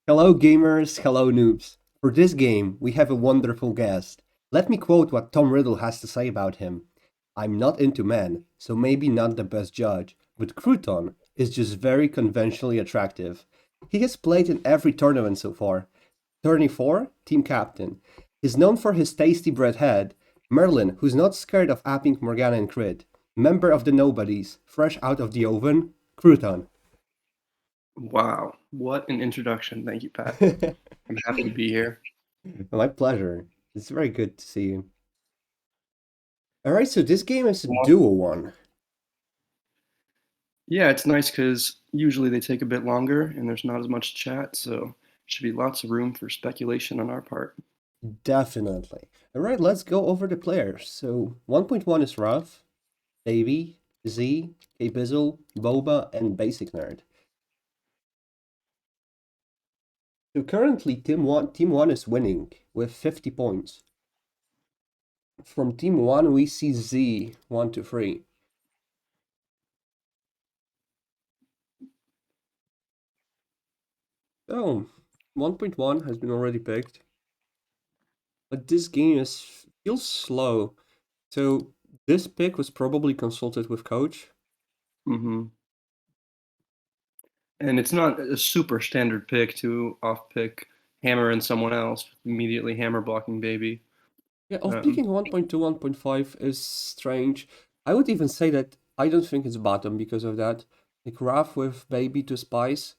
Hello, gamers. Hello, noobs. For this game, we have a wonderful guest. Let me quote what Tom Riddle has to say about him. I'm not into men, so maybe not the best judge, but Crouton is just very conventionally attractive. He has played in every tournament so far. Tourney 4, team captain. He's known for his tasty bread head. Merlin, who's not scared of apping Morgana and crit. Member of the Nobodies, fresh out of the oven. Crouton. Wow, what an introduction. Thank you, Pat. I'm happy to be here. My pleasure. It's very good to see you. Alright, so this game is a Well, duo one. yeah, it's nice because usually they take a bit longer and there's not as much chat, so should be lots of room for speculation on our part. Definitely. Alright, let's go over the players. So 1.1 is Ruff, Davey, Z, K-Bizzle, Boba, and Basic Nerd. So currently team one is winning with 50 points. From team one we see Z 1 to 3. Oh, 1.1 has been already picked. But this game feels slow. So this pick was probably consulted with coach. hmm And it's not a super standard pick to off pick hammer and someone else, immediately hammer blocking baby. Yeah, of Um, picking 1.2, 1.5 is strange. I would even say that I don't think it's bottom because of that. Like Raph with baby to spice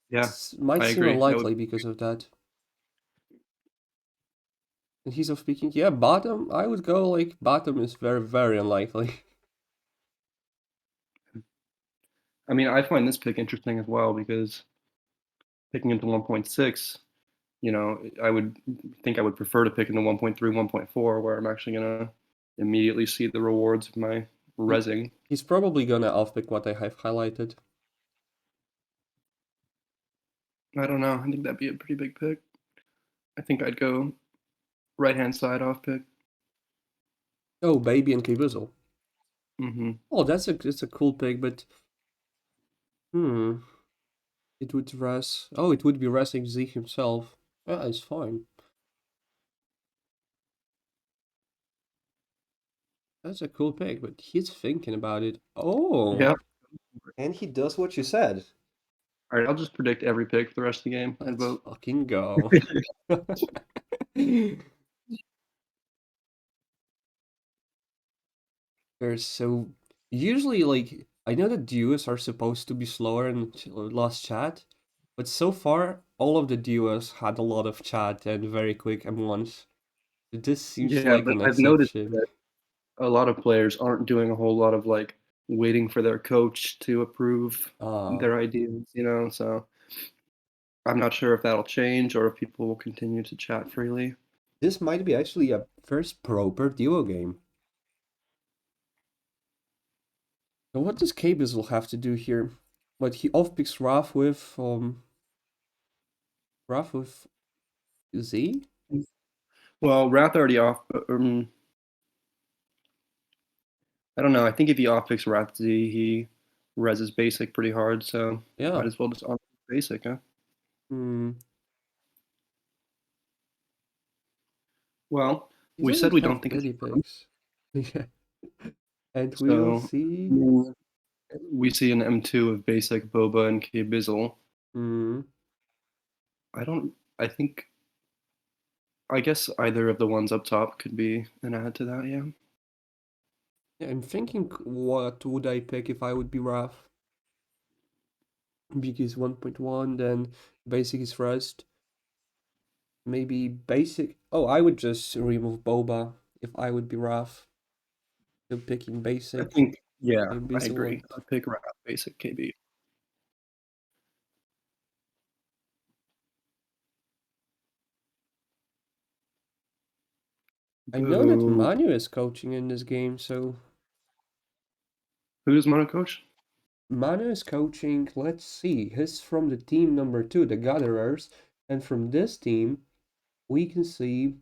yeah, might I seem agree. That would unlikely because of that. And he's of speaking, yeah, bottom, I would go like bottom is very, very unlikely. I mean, I find this pick interesting as well because picking into 1.6, I would think I would prefer to pick in the 1.3, 1.4, where I'm actually gonna immediately see the rewards of my He, resing. he's probably gonna off-pick what I have highlighted. I don't know. I think that'd be a pretty big pick. I think I'd go right hand side off pick. Oh, baby and Kibuzzle. hmm Oh, it's a cool pick, but hmm, it would res. Oh, it would be resing Z himself. Yeah, it's fine. That's a cool pick, but he's thinking about it. Oh, Yeah. and he does what you said. All right. I'll just predict every pick for the rest of the game and Let's vote. fucking go. There's so usually like I know that duos are supposed to be slower in last chat, but so far all of the duos had a lot of chat and very quick M1s. This seems Yeah, like but an I've noticed exception. that a lot of players aren't doing a whole lot of like waiting for their coach to approve Uh, their ideas. So I'm not sure if that'll change or if people will continue to chat freely. this might be actually a first proper duo game. So what does Kabis will have to do here? But he off picks Raph with Z? Well, Wrath already off. I don't know. I think if he off picks Wrath Z, he reses basic pretty hard. So Yeah. might as well just on basic, huh? Hmm. Well, He we said doesn't we don't have think it's many firm, picks. Yeah. And we will so see. mm, we see an M2 of basic Boba and K Bizzle. Hmm. I don't. I think. I guess either of the ones up top could be an add to that. Yeah. Yeah, I'm thinking what would I pick if I would be Raph? Because 1.1, then basic is first. Maybe basic. Oh, I would just remove Boba if I would be Raph. So picking I basic, think. Yeah, I Bizzle, agree. and I'd pick Wrath basic KB. I know that Boo. Manu is coaching in this game, so Who's mono coach? Manu is coaching. Let's see. He's from the team number 2, the Gatherers, and from this team we can see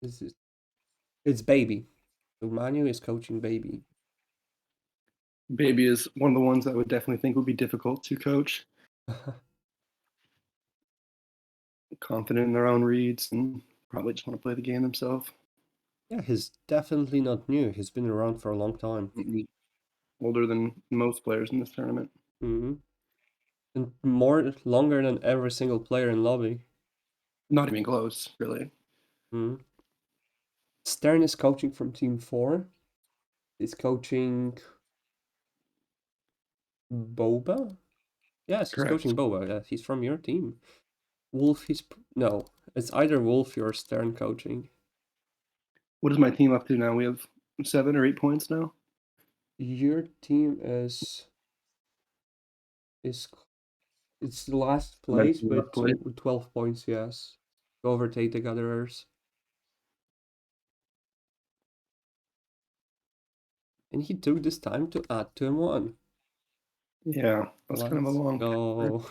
this is it's Baby. So Manu is coaching Baby. Baby is one of the ones that I would definitely think would be difficult to coach. confident in their own reads and probably just want to play the game themselves. Yeah, he's definitely not new. He's been around for a long time. Older than most players in this tournament. Hmm. And more longer than every single player in lobby. Not even close, really. Hmm. Stern is coaching from Team 4. He's coaching Boba? Yes, he's Correct. coaching Boba. Yeah, he's from your team. Wolf, no, it's either Wolf or Stern coaching. What is my team up to now? We have 7 or 8 points now. Your team is it's the last place, but with 12 points, yes. To overtake the Gatherers. And he took this time to add to M1. Yeah, that's kind of a Let's long time. go.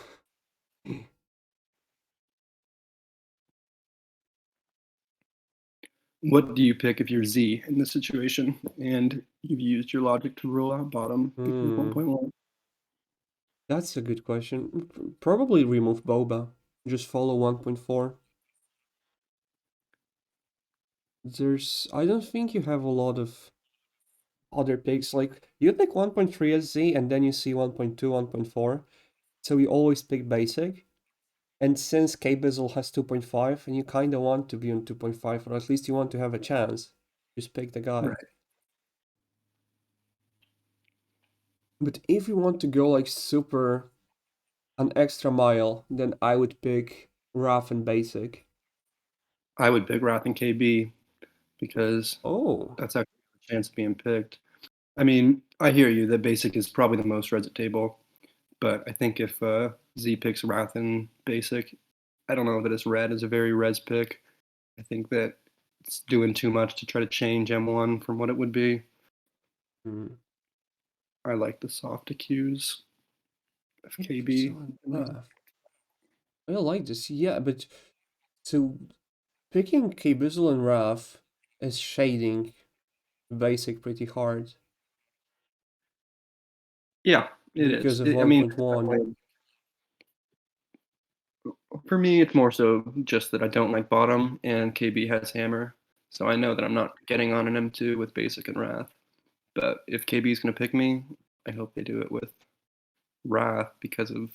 What do you pick if you're Z in this situation and you've used your logic to rule out bottom because of Hmm, 1.1? that's a good question. Probably remove Boba. Just follow 1.4. I don't think you have a lot of other picks. Like, you pick 1.3 as Z and then you see 1.2, 1.4. So you always pick basic. And since K-Bizzle has 2.5 and you kind of want to be on 2.5, or at least you want to have a chance, just pick the guy. Right. But if you want to go like super an extra mile, then I would pick Rough and Basic. I would pick Wrath and KB because Oh, that's actually a chance of being picked. I mean, I hear you that basic is probably the most res at table, but I think if Z picks Wrath and basic, I don't know that it's red is a very res pick. I think that it's doing too much to try to change M1 from what it would be. hmm. I like the soft accuse of KB. K-Bizzle and Rough. I like this, yeah, but so picking K-Bizzle and Rough is shading Basic pretty hard Yeah, it because is. of I mean, 1.1. for me, it's more so just that I don't like bottom, and KB has hammer, so I know that I'm not getting on an M2 with basic and wrath. But if KB is going to pick me, I hope they do it with wrath because of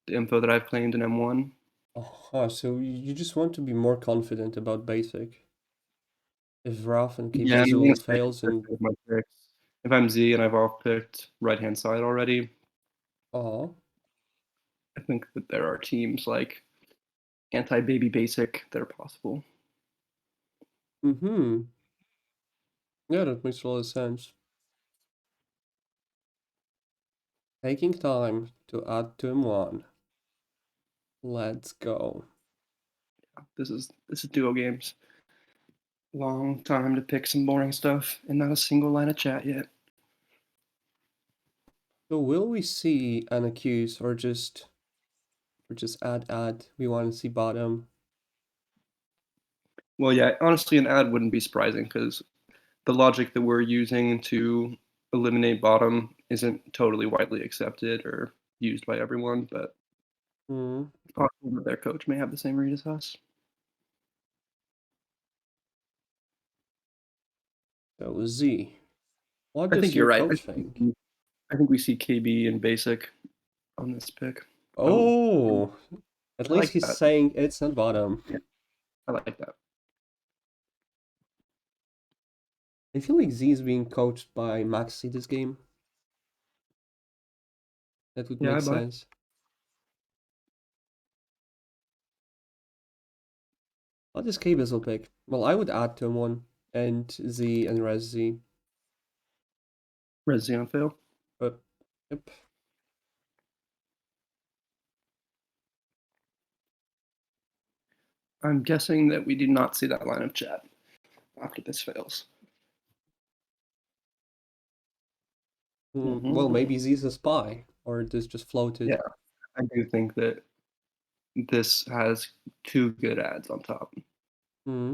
the info that I've claimed in M1. Oh, so you just want to be more confident about Basic. If Rough and Yeah, and I want K-Bizzle to stay fails consistent and with my picks. If I'm Z and I've off picked right hand side already, oh, I think that there are teams like anti baby basic that are possible. mm-hmm. Yeah, that makes a lot of sense. Taking time to add to M1. Let's go. This is duo games. Long time to pick some boring stuff, and not a single line of chat yet. So will we see an accuse or just add? We want to see bottom. Well, yeah, honestly, an ad wouldn't be surprising because the logic that we're using to eliminate bottom isn't totally widely accepted or used by everyone, but Hmm. it's possible that their coach may have the same read as us. So Z. What I does think you're your right. coach think? I think we see KB and basic on this pick. Oh, Oh, at I least like he's that. saying it's not bottom. Yeah, I like that. I feel like Z is being coached by Maxi this game. That would Yeah, make I buy. sense. What does K-Bizzle pick? Well, I would add to him one and Z and Res Z. Res Xeon fail. But yep. I'm guessing that we did not see that line of chat after this fails. Well, Mm-hmm. maybe Z's a spy, or this just floated. Yeah, I do think that this has two good ads on top. Hmm.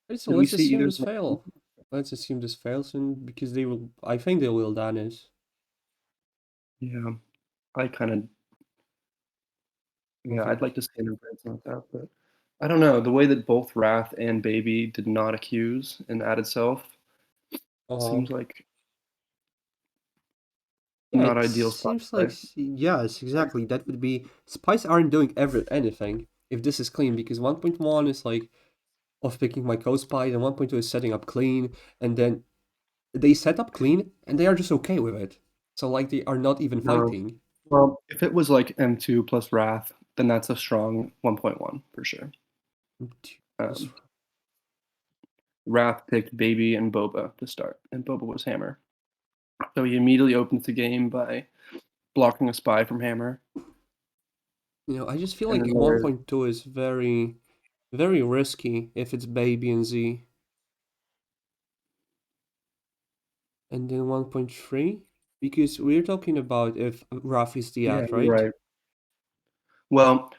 Right, so Did we let's see assume either? this fail. Let's assume this fails, and because they will, I think they will Danis. Yeah, I kind of Yeah, Mm-hmm. I'd like to see an advance like that, but I don't know. The way that both Wrath and Baby did not accuse and add itself Uh-huh. seems like Yeah, not it ideal spot seems to like play. yes, exactly. That would be Spice aren't doing anything if this is clean because 1.1 is like off picking my co-spy, and 1.2 is setting up clean, and then they set up clean and they are just okay with it. So like they are not even No. fighting. Well, if it was like M2 plus Wrath, then that's a strong 1.1 for sure. Um, Wrath picked Baby and Boba to start, and Boba was Hammer. So he immediately opens the game by blocking a spy from Hammer. I just feel And like then there is, 1.2 is very, very risky if it's Baby and Z. And then 1.3, because we're talking about if Raf is the yeah, ad, you're right? right. Well,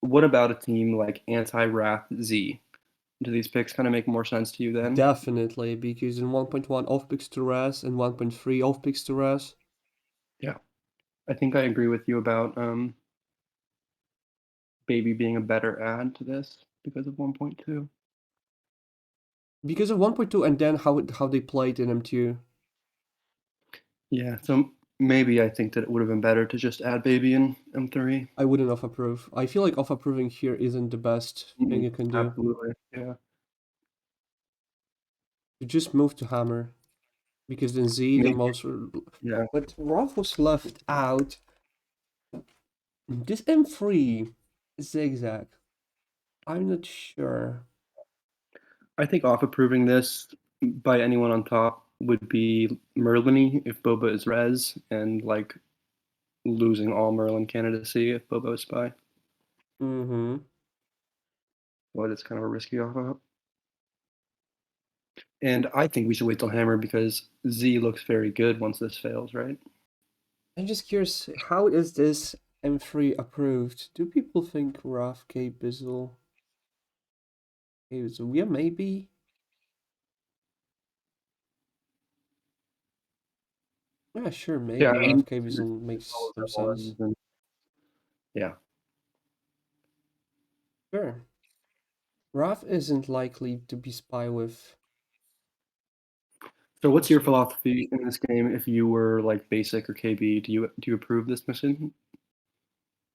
what about a team like anti-Wrath Z? Do these picks kind of make more sense to you then? Definitely, because in 1.1 off picks to Raz and 1.3 off picks to Raz. Yeah, I think I agree with you about Baby being a better add to this because of 1.2. Because of 1.2 and then how they played in M2. Yeah, so maybe I think that it would have been better to just add Baby in M3. I wouldn't off approve. I feel like off approving here isn't the best thing you can do. Absolutely. Yeah. You just move to Hammer. Because then Z, the Maybe. most. Yeah. But Raf was left out. This M3 zigzag. I'm not sure. I think off approving this by anyone on top would be Merlin if Boba is res, and like losing all Merlin candidacy if Boba is spy. Mm-hmm. Well, it's kind of a risky off up. And I think we should wait till Hammer because Z looks very good once this fails, right? I'm just curious, how is this M3 approved? Do people think Raf K Bizzle? Yeah, maybe. Yeah, sure, Yeah, maybe I mean, Raf K Bizzle makes some sense. yeah. Sure. Raf isn't likely to be spy with. So what's your philosophy in this game if you were like basic or KB? Do you approve this mission?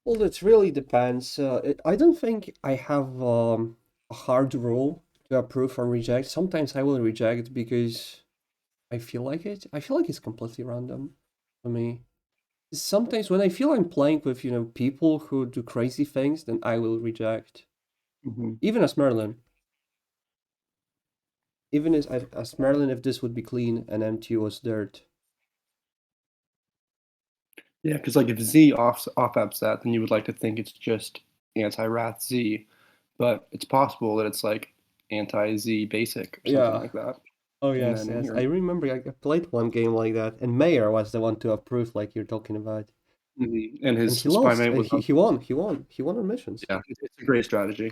Well, it really depends. I don't think I have a hard rule to approve or reject. Sometimes I will reject because I feel like it. I feel like it's completely random for me. Sometimes when I feel I'm playing with, people who do crazy things, then I will reject. Hmm. Even as Merlin. Even as Merlin, if this would be clean and MT was dirt. Yeah, because like if Z off apps that, then you would like to think it's just anti-Wrath Z, but it's possible that it's like anti-Z basic or something Yeah. like that. Oh And yes, then yes. you're I remember I played one game like that, and Mayer was the one to approve, like you're talking about. and And his he spy lost. mate was on. He won. He won. He won on missions. Yeah, it's a great strategy.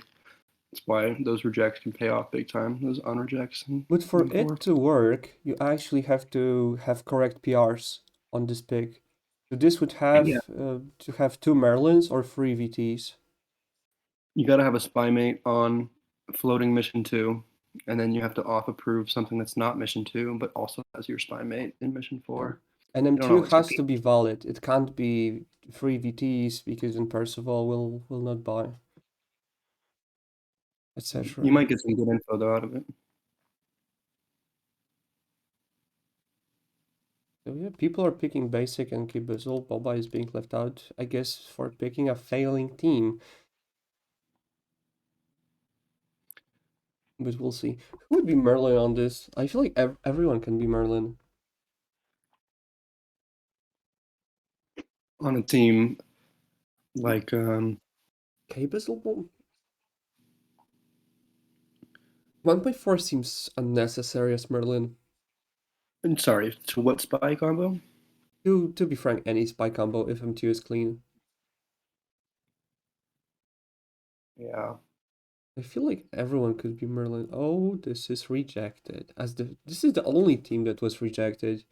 That's why those rejects can pay off big time. Those unrejects and But for moving it forward. to work, you actually have to have correct PRs on this pick. So this would Yeah, have to have two Merlins or three VTs. you got to have a spy mate on floating mission two, and then you have to off approve something that's not mission two, but also has your spy mate in mission Yeah. four. And You don't M2 always get has to be valid. It can't be three VTs because then Percival will not buy, You etc. might get some good info though out of it. So yeah, people are picking basic and Kibizzle. Boba is being left out, I guess, for picking a failing team. But we'll see. Who would be Merlin on this? I feel like everyone can be Merlin. On a team like Kibizzle? 1.4 seems unnecessary as Merlin. sorry, to what spy combo? To be frank, any spy combo if M2 is clean. Yeah. I feel like everyone could be Merlin. Oh, this is rejected. This is the only team that was rejected.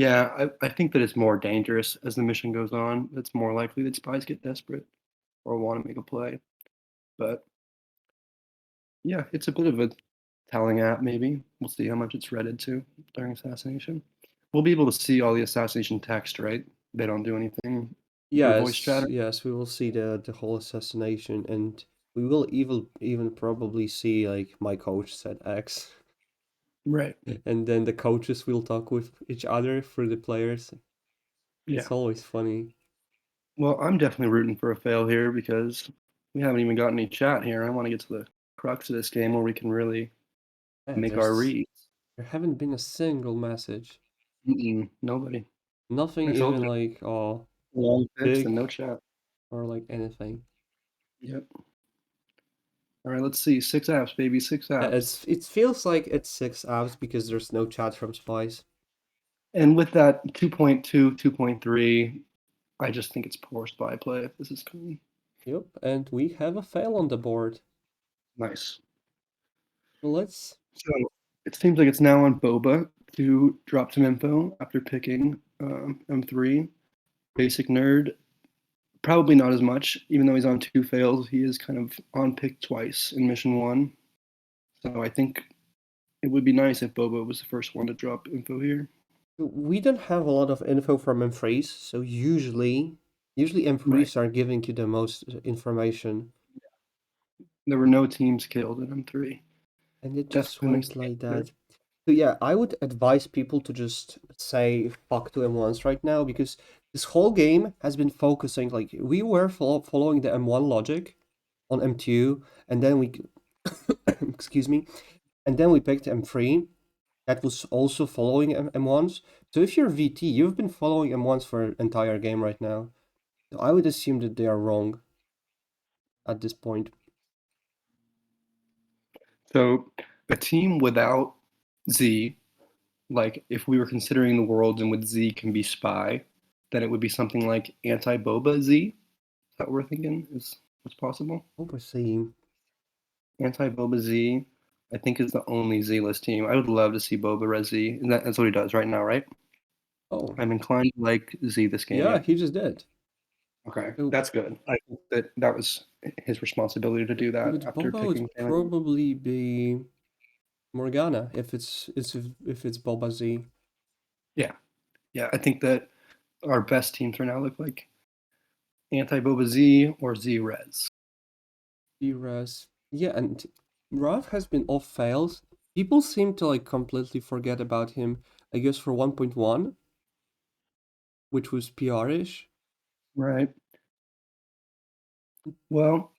Yeah, I think that it's more dangerous as the mission goes on. It's more likely that spies get desperate or want to make a play. But yeah, it's a bit of a telling app, maybe. We'll see how much it's redded to during assassination. We'll be able to see all the assassination text, right? They don't do anything through voice Yes, chat. yes, we will see the whole assassination, and we will even probably see like my coach said X, Right. and then the coaches will talk with each other through the players. Yeah. It's always funny. Well, I'm definitely rooting for a fail here because we haven't even gotten any chat here. I want to get to the crux of this game where we can really Yeah, make our reads. there haven't been a single message. Nobody. Nothing I told even you. like Long fix and big no chat. or like anything. Yep. All right, let's see. 6 apps, baby. 6 apps. It feels like it's 6 hours because there's no chat from spies. And with that 2.2, 2.3, I just think it's poor spy play if this is coming. Yep, and we have a fail on the board. Nice. Let's So it seems like it's now on Boba to drop some info after picking M3. Basic nerd, probably not as much, even though he's on 2 fails. He is kind of on pick twice in mission 1. So I think it would be nice if Boba was the first one to drop info here. we don't have a lot of info from M3s, so usually Right. M3s are giving you the most information, There were no teams killed in M3. and it just Definitely went like that. So yeah, I would advise people to just say fuck to M1s right now because this whole game has been focusing like we were following the M1 logic on M2, and then we excuse me, and then we picked M3 that was also following M1s. So if you're VT, you've been following M1s for an entire game right now. So I would assume that they are wrong at this point. So a team without Z, like if we were considering the world in which Z can be spy, then it would be something like anti-Boba Z. Is that what we're thinking is what's possible? Overseeing. Anti-Boba Z, I think is the only Z-less team. I would love to see Boba Res Z. And that's what he does right now, right? Oh, I'm inclined to like Z this game, yeah, yeah. he just did. Okay, So, that's good. I think that that was his responsibility to do that but after Boba would picking Kennedy. probably be Morgana if it's Boba Z. Yeah, yeah. I think that our best teams right now look like anti-Boba Z or Z Res. Res. Yeah, and Rav has been off fails. People seem to like completely forget about him. I guess for 1.1, which was PR-ish. Right. Well,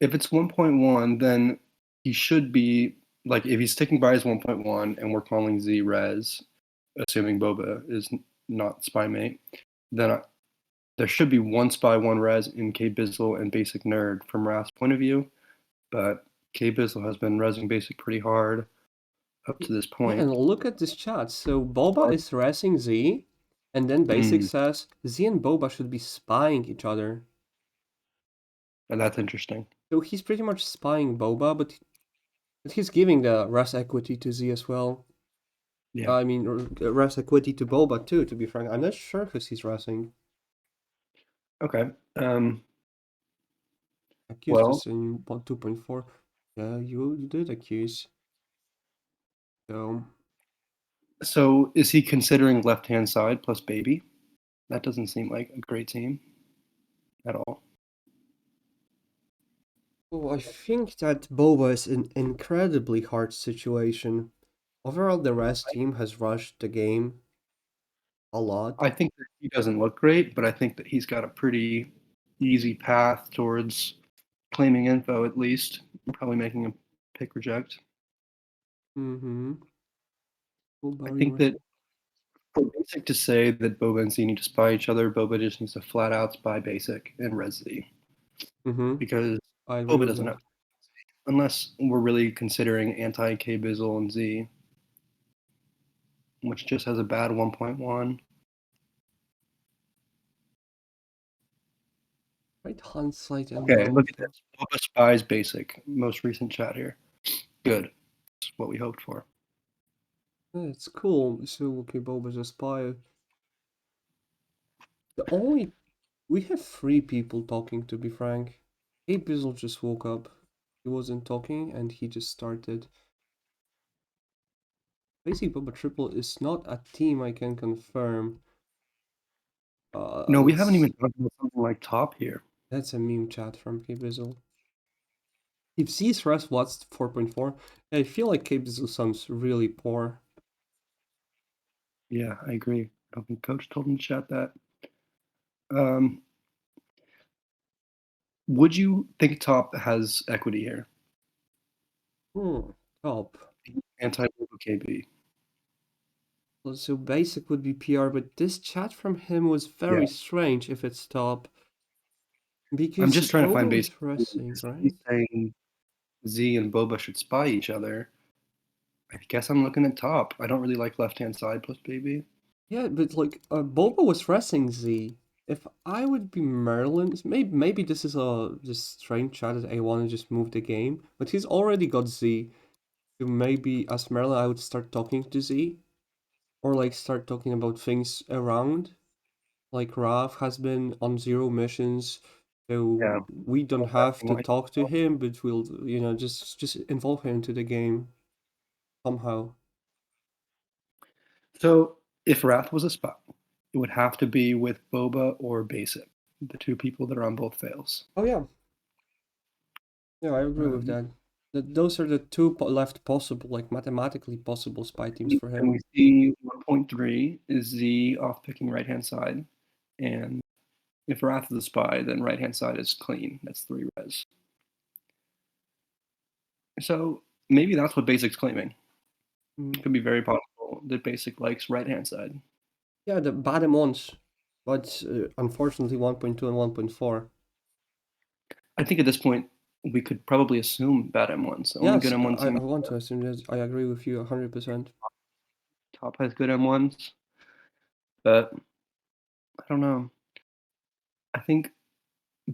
if it's 1.1, then he should be like if he's sticking by his 1.1 and we're calling Z Res, assuming Boba is not spy mate, then there should be one spy, one res in K Bizzle and Basic Nerd from Raph's point of view. But K Bizzle has been resing Basic pretty hard up to this Yeah, and point. look at this chat. So Boba is racing Z, and then Basic Mm, says Z and Boba should be spying each other. and that's interesting. So he's pretty much spying Boba, but he's giving the res equity to Z as well. Yeah. I mean, res equity to Boba too, to be frank. I'm not sure who he's racing. Okay. Um, Accused well, this in 2.4. Yeah, you did accuse. So, so is he considering left hand side plus baby? That doesn't seem like a great team at all. oh, I think that Boba is in incredibly hard situation. Overall, the rest team has rushed the game a lot. I think that he doesn't look great, but I think that he's got a pretty easy path towards claiming info at least. Probably making a pick reject. Mm-hmm. I Boba think rest. that for Basic to say that Boba and Z need to spy each other, Boba just needs to flat out spy Basic and Res Z Mm-hmm. because I agree Boba with doesn't that. have, unless we're really considering anti K Bizzle and Z, which just has a bad 1.1. Right, hindsight and Okay, look at Boba. this. Boba spies Basic. Most recent chat here. Good. That's what we hoped for. Yeah, it's cool. So, okay, Boba's a spy. The only we have three people talking, to be frank. Hey Bizzle just woke up. He wasn't talking and he just started. Basic Boba Triple is not a team I can confirm. No, we haven't Let's even talked about something like top here. That's a meme chat from K Bizzle. If Z's rest what's 4.4, I feel like K Bizzle sounds really poor. Yeah, I agree. I don't think Coach told him to chat that. Um, would you think top has equity here? Top. Anti-Boba KB. So basic would be PR, but this chat from him was Yeah, very strange if it's top. I'm Because just trying to find Boba basic. was resting, Because if he's right? saying Z and Boba should spy each other, I guess I'm looking at top. I don't really like left-hand side plus baby. Yeah, but like Boba was resting Z. If I would be Merlin, maybe this is a just strange chat that I want to just move the game, but he's already got Z. So maybe as Merlin, I would start talking to Z, or like start talking about things around. Like Raf has been on zero missions, so Yeah. we don't have to talk to him, but we'll just involve him into the game somehow. So if Wrath was a spy, it would have to be with Boba or Basic, the two people that are on both fails. Oh yeah, yeah, I agree with Um, that. Those are the two left possible, like mathematically possible spy teams for and we him. see 1.3 is Z off picking right hand side. And if Wrath is a spy, then right hand side is clean. That's 3 res. So maybe that's what Basic's claiming. Mm. It could be very possible that Basic likes right hand side. Yeah, the bottom ones, but unfortunately 1.2 and 1.4. I think at this point, we could probably assume bad M1s. The only good Yes, M1 I team want to assume that I agree with you 100%. top has good M1s, but I don't know. I think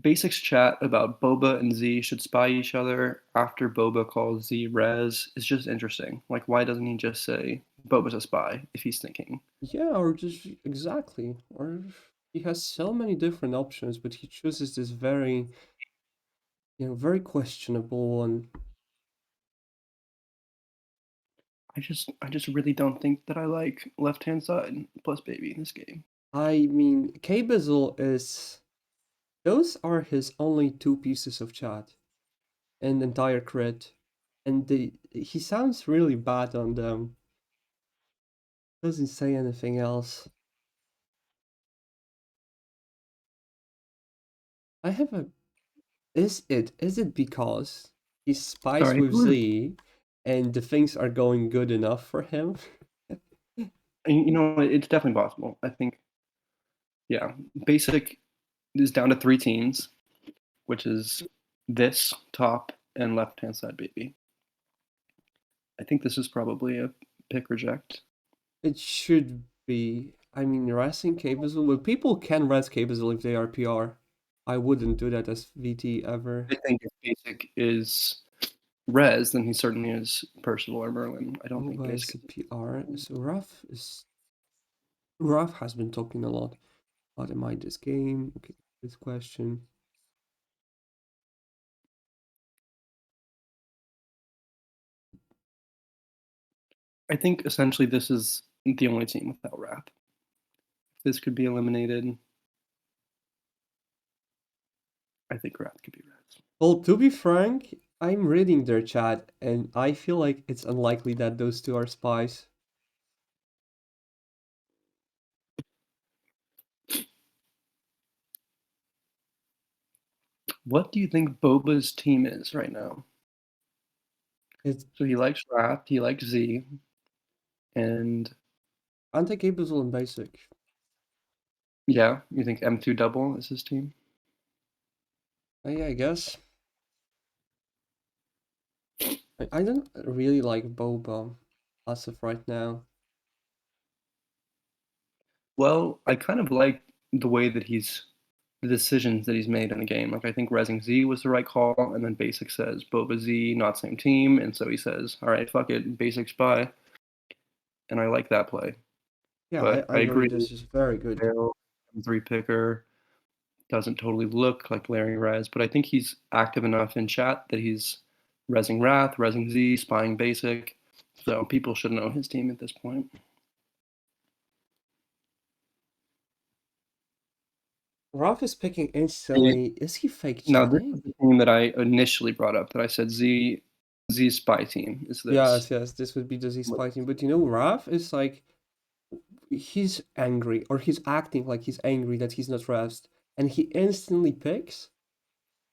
Basic's chat about Boba and Z should spy each other after Boba calls Z res is just interesting. Like, why doesn't he just say Boba's a spy if he's thinking? Yeah, or just exactly. Or he has so many different options, but he chooses this very, very questionable one. I just really don't think that I like left hand side plus baby in this game. I mean, K-Bizzle is those are his only two pieces of chat in the entire crit. And he sounds really bad on them. Doesn't say anything else. I have a is it because he spies Sorry, with Z and the things are going good enough for him? it's definitely possible. I think, yeah, basic is down to 3 teams, which is this top and left hand side baby. I think this is probably a pick reject. It should be. I mean, resting K-Bizzle. Well, people can rest K-Bizzle if they are PR. I wouldn't do that as VT ever. I think if basic is res, then he certainly is Percival or Merlin. I don't think Boba is basic a is. PR. So Ruff has been talking a lot about am I this game? Okay, this question. I think essentially this is the only team without Wrath. If this could be eliminated, I think Wrath could be res. Well, to be frank, I'm reading their chat and I feel like it's unlikely that those two are spies. What do you think Boba's team is right now? It's So he likes Wrath, he likes Z, and anti-K-Bizzle and basic. yeah, you think M2 double is his team? Yeah, I guess. I don't really like Boba as of right now. Well, I kind of like the way that the decisions that he's made in the game. Like I think Resing Z was the right call, and then Basic says Boba Z, not same team, and so he says, "All right, fuck it, Basic spy," and I like that play. Yeah, But I I agree. agree, This is very good. Fail M3 picker, doesn't totally look like Larry Res, but I think he's active enough in chat that he's resing Wrath, resing Z, spying basic. So people should know his team at this point. Ralph is picking instantly. Is he fake Now this is chatting? the team that I initially brought up, that I said Z's spy team is this. Yes, yes, this would be the Z spy team. But you know, Ralph is like he's angry, or he's acting like he's angry that he's not rest, and he instantly picks.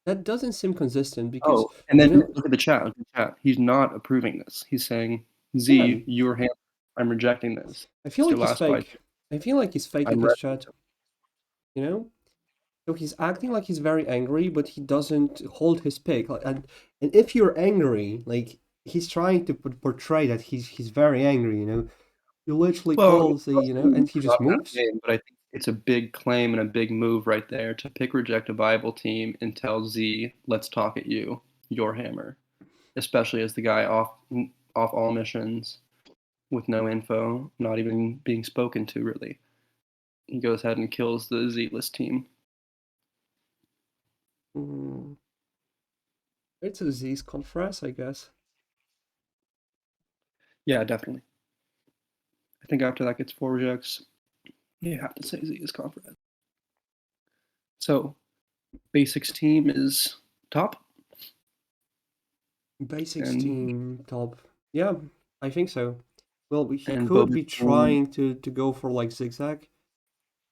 That doesn't seem consistent because Oh, and you then know, look at the chat. Look at the chat. He's not approving this. He's saying, yeah, Z, you're ham. I'm rejecting this. I feel It's like your he's last spy team. fake. I feel like he's fake in I'm this resting. chat. You know, so he's acting like he's very angry, but he doesn't hold his pick. Like, and if you're angry, like he's trying to portray that he's very angry. You know, you literally Well, call the and he not just that moves. game, but I think it's a big claim and a big move right there to pick reject a viable team and tell Z, let's talk at you, your hammer, especially as the guy off all missions with no info, not even being spoken to really. He goes ahead and kills the Z list team. Mm, it's a Z's conference, I guess. Yeah, definitely. I think after that gets 4 rejects, you have to say Z is confident. So, Basics team is top. Basics and team top. Yeah, I think so. Well, he and could Boba's be team. trying to go for like zigzag.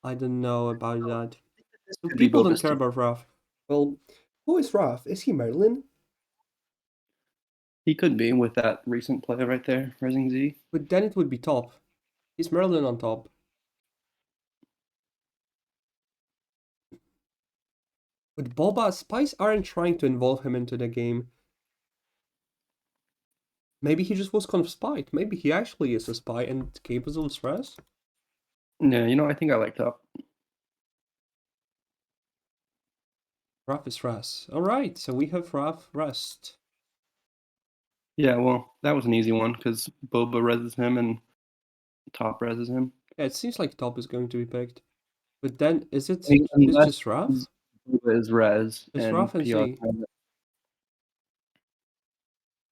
I don't know about that. This So could be people don't Boba's care team. about Raf. Well, who is Raf? Is he Merlin? He could be with that recent play right there, Rising Z. But then it would be top. Is Merlin on top? But Boba spies aren't trying to involve him into the game. Maybe he just was kind of spied. Maybe he actually is a spy and capable of stress. Yeah, I think I like top. Raf is Ras. Alright, so we have Raf Rest. Yeah, well, that was an easy one because Boba reses him and top reses him. Yeah, it seems like top is going to be picked. But then is I mean, it unless just Raf? Boba is res It's Raf and and PR. Z.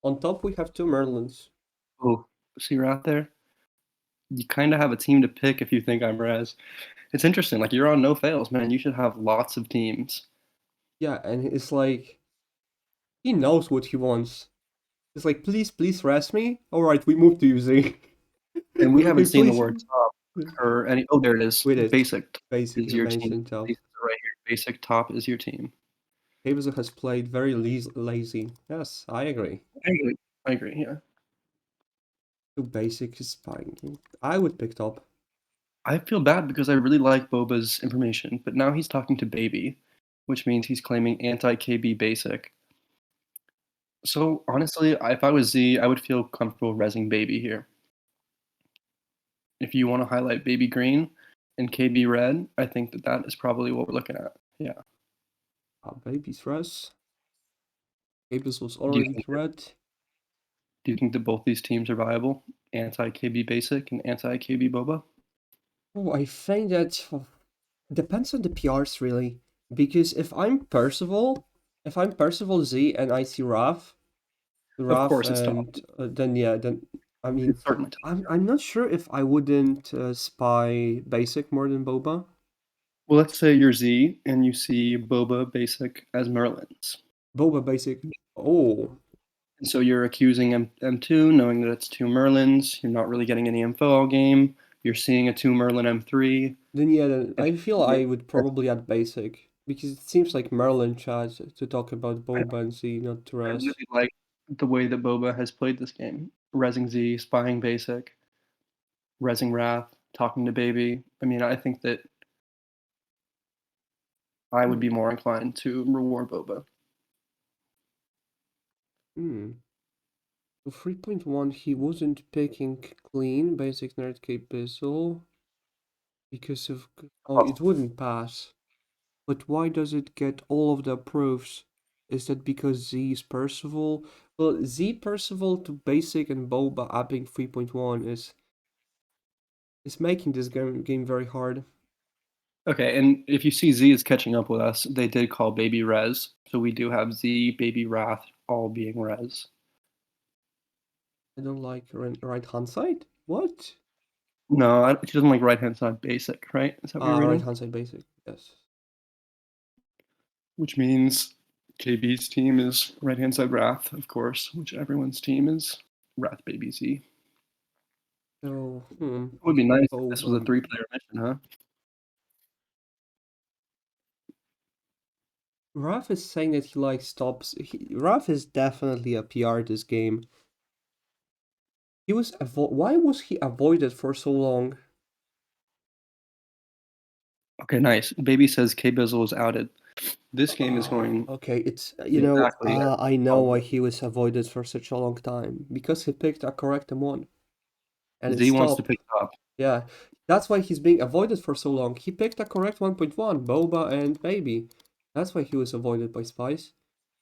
On top we have two Merlins. Oh, see right there? You kind of have a team to pick if you think I'm res. It's interesting. Like, you're on no fails, man. You should have lots of teams. Yeah, and it's like he knows what he wants. It's like, please, please rest me. Alright, we move to you, Z. And we haven't seen the Please. word top or any. Oh, there it is. With it. Basic Basic is your team. mentioned top. These are right here. Basic top is your team. Habezo has played very lazy. Yes, I agree. I agree. I agree. Yeah. Too basic is fine. I would pick top. I feel bad because I really like Boba's information, but now he's talking to Baby, which means he's claiming anti KB basic. So honestly, if I was Z, I would feel comfortable resing Baby here. If you want to highlight Baby green and KB red, I think that is probably what we're looking at. Yeah. Baby's Russ. Habezo was Do you already think red. do you think that both these teams are viable? Anti KB basic and anti KB Boba? Oh, I think that depends on the PRs really. Because if I'm Percival Z and I see Of Raf course, it's top. and then yeah, then I mean, It's certainly top. I'm not sure if I wouldn't spy basic more than Boba. Well, let's say you're Z and you see Boba basic as Merlins. Boba basic. Oh, And so you're accusing M2, knowing that it's two Merlins. You're not really getting any info all game. You're seeing a two Merlin M3. then yeah, then If I feel I would probably add basic because it seems like Merlin chat to talk about Boba and Z, not to I rest. really like the way that Boba has played this game. Resing Z, spying basic, resing Wrath, talking to Baby. I mean, I think that I would Hmm. be more inclined to reward Boba. Hmm. So 3.1, he wasn't picking clean basic nerd cape pistol because of oh, it wouldn't pass. But why does it get all of the approves? Is that because Z is Percival? Well, Z Percival to basic and Boba upping 3.1 is making this game very hard. Okay, and if you see Z is catching up with us, they did call baby Rez, so we do have Z, baby Wrath, all being Rez. I don't like right hand side. What? No, she doesn't like right-hand side basic, right? Is that what you're Right reading? hand side basic. Yes. Which means KB's team is right-hand side Wrath, of course, which everyone's team is Wrath baby Z. So, It would be nice if this was a Boba. 3-player mission, huh? Raf is saying that he like stops. Raf is definitely a PR this game. He was why was he avoided for so long? Okay, nice. Baby says K Bizzle is outed. This game is going Okay, it's exactly as I know called. why he was avoided for such a long time because he picked a correct one and it Z wants to stopped. pick it up. Yeah, that's why he's being avoided for so long. He picked a correct 1.1, Boba and Baby. That's why he was avoided by Spice.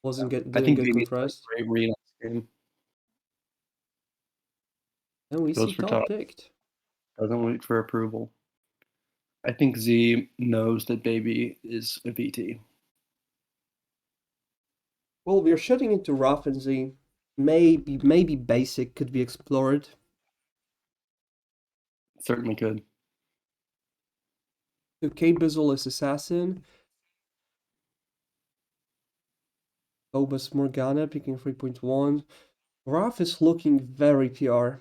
I Didn't think get Baby's got a compressed. great read on this game. And we Goes see for top top. picked. Doesn't wait for approval. I think Z knows that Baby is a VT. Well, we're shutting into Rough and Z. Maybe basic could be explored. Certainly could. So K Bizzle is assassin. Boba's Morgana picking 3.1. Raf is looking very PR.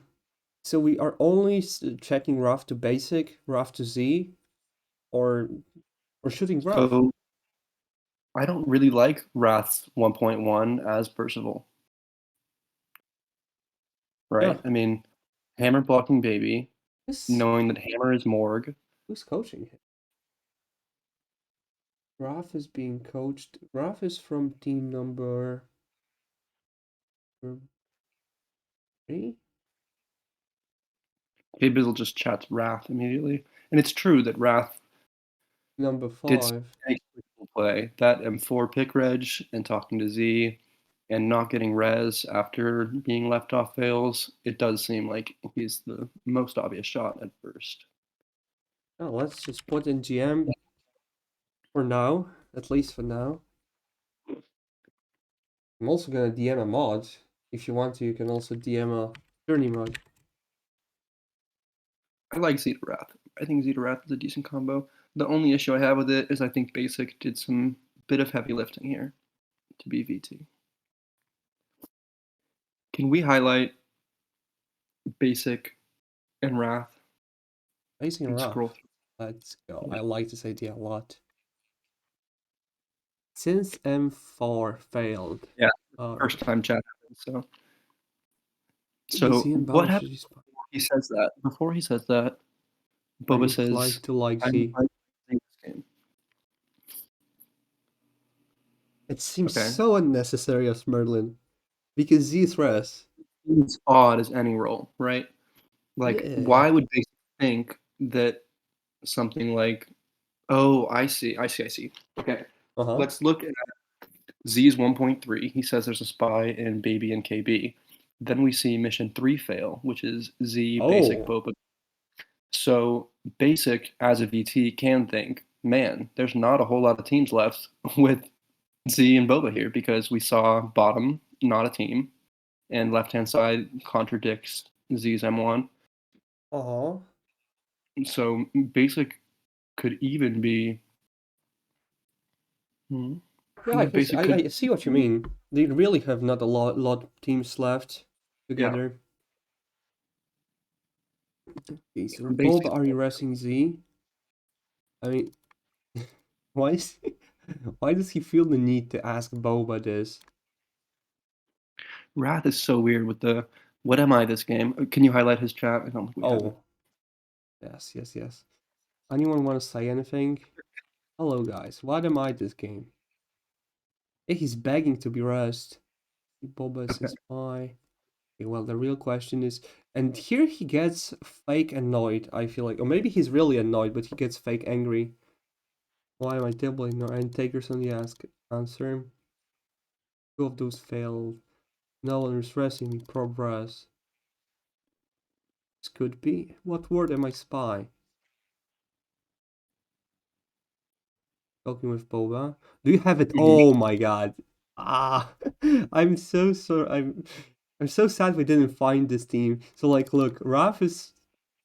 So we are only checking Raf to basic, Raf to Z, or shooting Raf. So I don't really like Wrath's 1.1 as Percival, Yeah, right? I mean, Hammer blocking Baby, this knowing that Hammer is Morg. who's coaching him? Raf is being coached. Raf is from team number 3. K Bizzle just chats Wrath immediately. And it's true that Wrath Number did some 5. nice play. That M4 pick reg and talking to Z and not getting res after being left off fails, it does seem like he's the most obvious shot at first. Oh, let's just put in GM for now, at least for now. I'm also gonna DM a mod. If you want to, you can also DM a Tourney mod. I like Zeta Wrath. I think Zeta Wrath is a decent combo. The only issue I have with it is I think Basic did some bit of heavy lifting here to be VT. Can we highlight Basic and Wrath Facing and rough. scroll through? Let's go. I like this idea a lot. Since M4 failed. Yeah, Alright. first time chat happened. So Z and what Boba should happens respond. before he says that? Before he says that, I Boba would says, like to like "I'm Z. playing this game." It seems Okay, so unnecessary of Merlin. Because Z is res. it's odd as any role, right? Like, Yeah. why would they think that something like, "Oh, I see, I see, I see." Okay, Uh-huh. let's look at Z's 1.3. He says there's a spy in Baby and KB. Then we see mission 3 fail, which is Z basic Oh. Boba. So basic as a VT can think, man, there's not a whole lot of teams left with Z and Boba here because we saw bottom, not a team, and left hand side contradicts Z's M1. Uh-huh. So basic could even be. Hmm, Yeah, yeah, basic could. I see what you mean. They really have not a lot of teams left Yeah, together. Okay, so basic. Boba, are you resing Z? I mean, why is why does he feel the need to ask Boba this? Wrath is so weird with the. What am I this game? Can you highlight his chat? I don't think we have it. Oh, yes. Anyone want to say anything? Hello, guys. What am I this game? Hey, he's begging to be resed. Boba is Okay. his spy. Okay, well, the real question is, and here he gets fake annoyed, I feel like. Or maybe he's really annoyed, but he gets fake angry. Why am I doubling no and takers on the answer? Two of those failed. No one is resting me, progress. This could be. What word am I spy? Talking with Boba. Do you have it? Mhm. Oh my god. Ah, I'm so sorry. I'm so sad we didn't find this team. So like, look, Raf is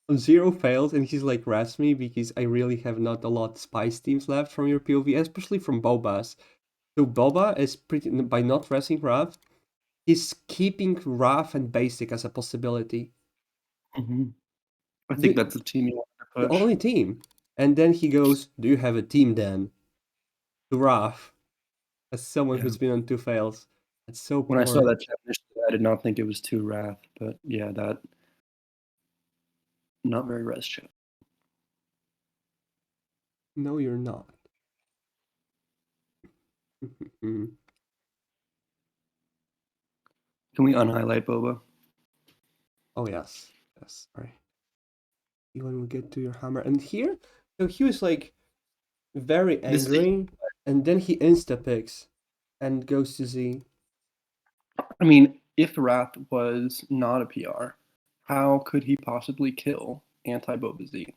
on 0 fails, and he's like, rest me because I really have not a lot of spice teams left from your POV, especially from Boba's. So Boba is pretty by not resting Raf, he's keeping Raf and Basic as a possibility. Mhm. I think The that's the team you want to the push. only team. And then he goes, do you have a team then? To Raf, as someone Yeah. who's been on 2 fails. That's so When I saw poor. that chat initially, I did not think it was too Wrath, but yeah, that not very res chat. No, you're not. Can we unhighlight Boba? Oh yes. Yes. Sorry. When we get to your hammer. And here, so he was like very This angry, and then he insta picks and goes to Z. I mean, if Wrath was not a PR, how could he possibly kill anti-Boba Z?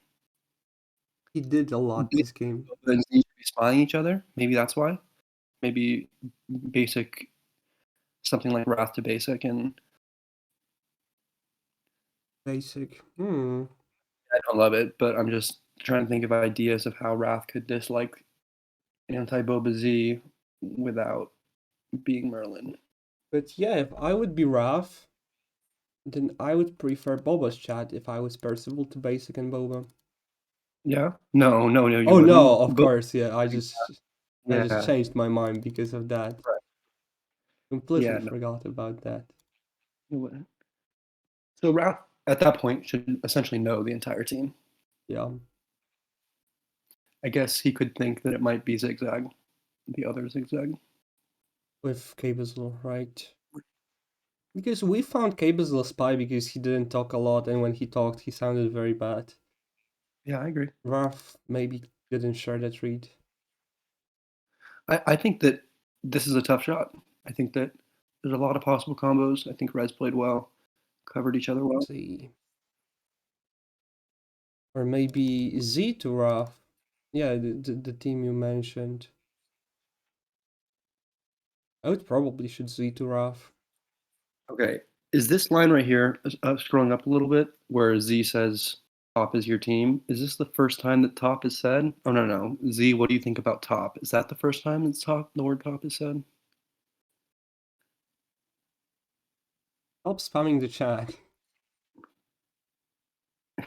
He did a lot Basic this game. and Z should be spying each other. Maybe that's why. Maybe basic something like Wrath to basic, and Basic. I don't love it, but I'm just trying to think of ideas of how Wrath could dislike anti-Boba Z without being Merlin. But yeah, if I would be Raf, then I would prefer Boba's chat if I was Percival to Basic and Boba. Yeah? No, no, no, you Oh no, wouldn't. of Both. course, yeah. I just Yeah. changed my mind because of that. Right. Completely Yeah. No, forgot about that. you wouldn't. So Wrath at that point should essentially know the entire team. Yeah. I guess he could think that it might be Zigzag, the other Zigzag. With Cabazl, right? Because we found Cabazl a spy because he didn't talk a lot, and when he talked, he sounded very bad. Yeah, I agree. Raf maybe didn't share that read. I think that this is a tough shot. I think that there's a lot of possible combos. I think Reds played well, covered each other well. Let's see. Or maybe Z to Raf. Yeah, the team you mentioned. I would probably should Z to Raf. Okay, is this line right here scrolling up a little bit where Z says top is your team? Is this the first time that top is said? Oh no, no. Z, what do you think about top? Is that the first time it's top? The word top is said? Stop spamming the chat.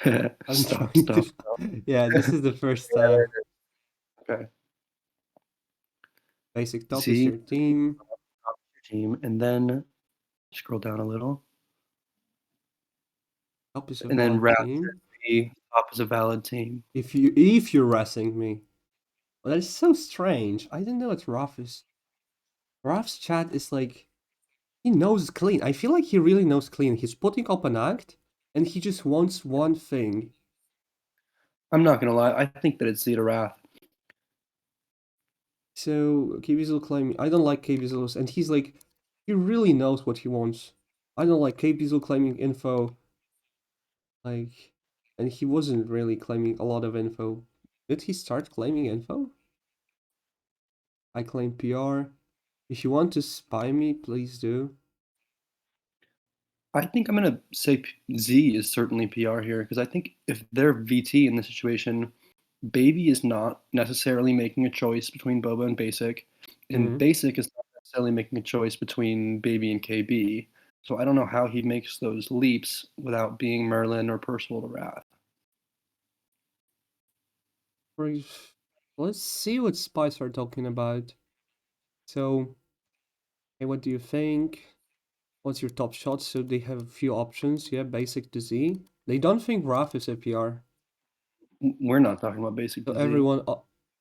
I'm Stop, trying to. stop, stop. Yeah, this is the first Yeah, time. okay. Basic top is Z, your team. top is your team, and then scroll down a little, Top is a and then valid Wrath team. says Z, top is a valid team. If you're racing me. Well, that is so strange. I didn't know what Raf is. Raf's chat is like he knows clean. I feel like he really knows clean. He's putting up an act, and he just wants one thing. I'm not gonna lie, I think that it's Z to Wrath. So KBZL claiming I don't like KBZL's, and he's like he really knows what he wants. I don't like KBZL claiming info, like, and he wasn't really claiming a lot of info. Did he start claiming info? I claim PR. If you want to spy me, please do. I think I'm gonna say Z is certainly PR here because I think if they're VT in this situation, Baby is not necessarily making a choice between Boba and Basic, and Hmm. Basic is not necessarily making a choice between Baby and KB. So I don't know how he makes those leaps without being Merlin or Percival to Wrath. Let's see what spies are talking about. So, hey, what do you think? What's your top shot? So they have a few options. Yeah, basic to Z. They don't think Raf is a PR. We're not talking about Basic So to Z. everyone.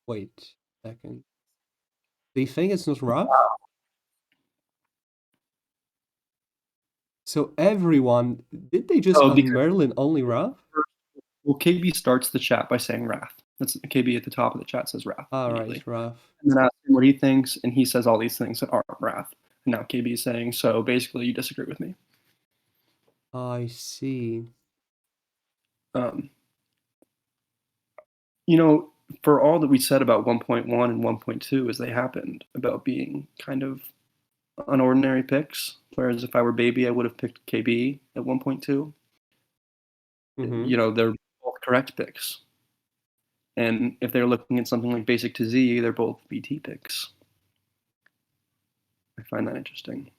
Wait a second. They think it's not Raf? So everyone. Did they just Oh, on because Merlin only Raf? well, KB starts the chat by saying Wrath. That's KB at the top of the chat says Wrath Alright, immediately. Raf. And then ask him what he thinks, and he says all these things that aren't Wrath. And now KB is saying, so basically, you disagree with me. I see. Um, you know, for all that we said about 1.1 and 1.2 as they happened, about being kind of unordinary picks, whereas if I were Baby, I would have picked KB at 1.2. Mm-hmm. They're both correct picks. And if they're looking at something like Basic to Z, they're both VT picks. I find that interesting.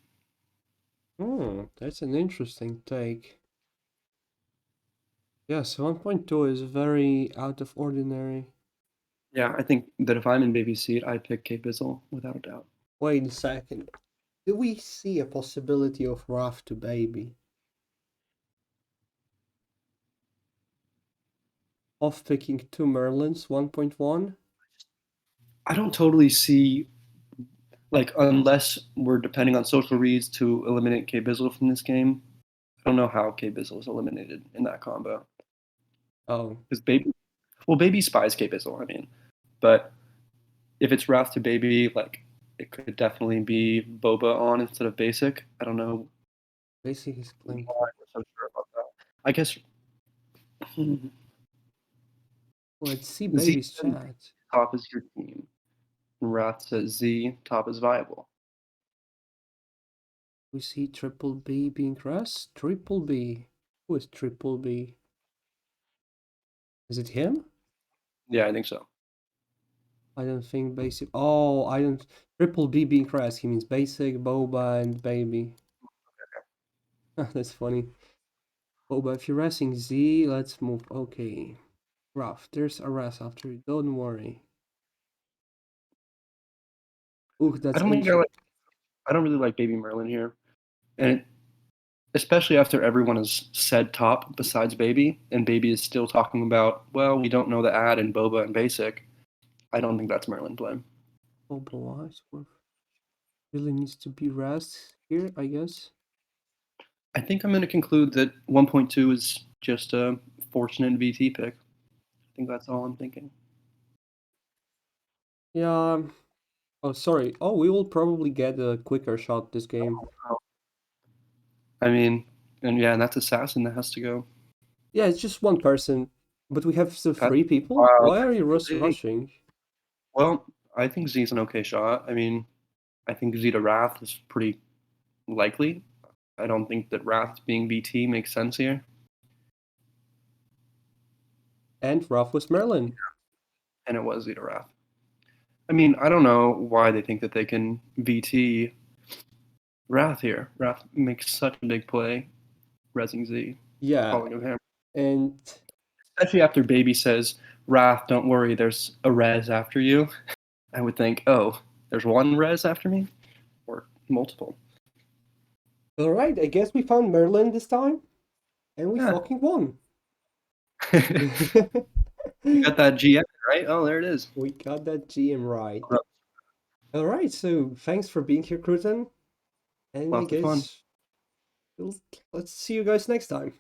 That's an interesting take. Yes, 1.2 is very out of ordinary. Yeah, I think that if I'm in Baby's seat, I pick K Bizzle without a doubt. Wait a second. Do we see a possibility of Raph to Baby? Off picking two Merlins, 1.1? I don't totally see, like, unless we're depending on social reads to eliminate K Bizzle from this game, I don't know how K Bizzle is eliminated in that combo. Oh, Because Baby spies K Bizzle, I mean. But if it's Wrath to Baby, like, it could definitely be Boba on instead of Basic. I don't know Basic is playing. why I'm so sure about that. I guess Let's see Z Baby's chat. top is your team. Wrath says Z top is viable. We see Triple B being crushed. Triple B. Who is Triple B? Is it him? Yeah, I think so. I don't think Basic. Oh, I don't. Triple B being crushed. He means Basic, Boba, and Baby. That's funny. Boba, if you're racing Z, let's move. Okay. Rough. There's a rest after you. Don't worry. Ooh, I that's don't think I don't really like Baby Merlin here, and especially after everyone has said top besides Baby, and Baby is still talking about, well, we don't know the ad in Boba and Basic. I don't think that's Merlin play. Boba Wadsworth. Really needs to be rest here, I guess. I think I'm going to conclude that 1.2 is just a fortunate VT pick. I think that's all I'm thinking. Yeah. Oh, sorry. Oh, we will probably get a quicker shot this game. I mean, and yeah, and that's Assassin that has to go. Yeah, it's just one person, but we have still That, three people. wow. Why are you Z. rushing? Well, I think Z's an okay shot. I mean, I think Z to Wrath is pretty likely. I don't think that Wrath being VT makes sense here. And Ruff was Merlin. And it was Z to Wrath. I mean, I don't know why they think that they can VT Wrath here. Wrath makes such a big play, Resing Z, Yeah, calling of him. and Especially after Baby says, Wrath, don't worry, there's a res after you. I would think, oh, there's one res after me? Or multiple. all right, I guess we found Merlin this time, and we Yeah. fucking won. You got that GM, right? Oh, there it is. We got that GM right. All right, so thanks for being here, Crouton, and I Lots of fun. guess let's see you guys next time.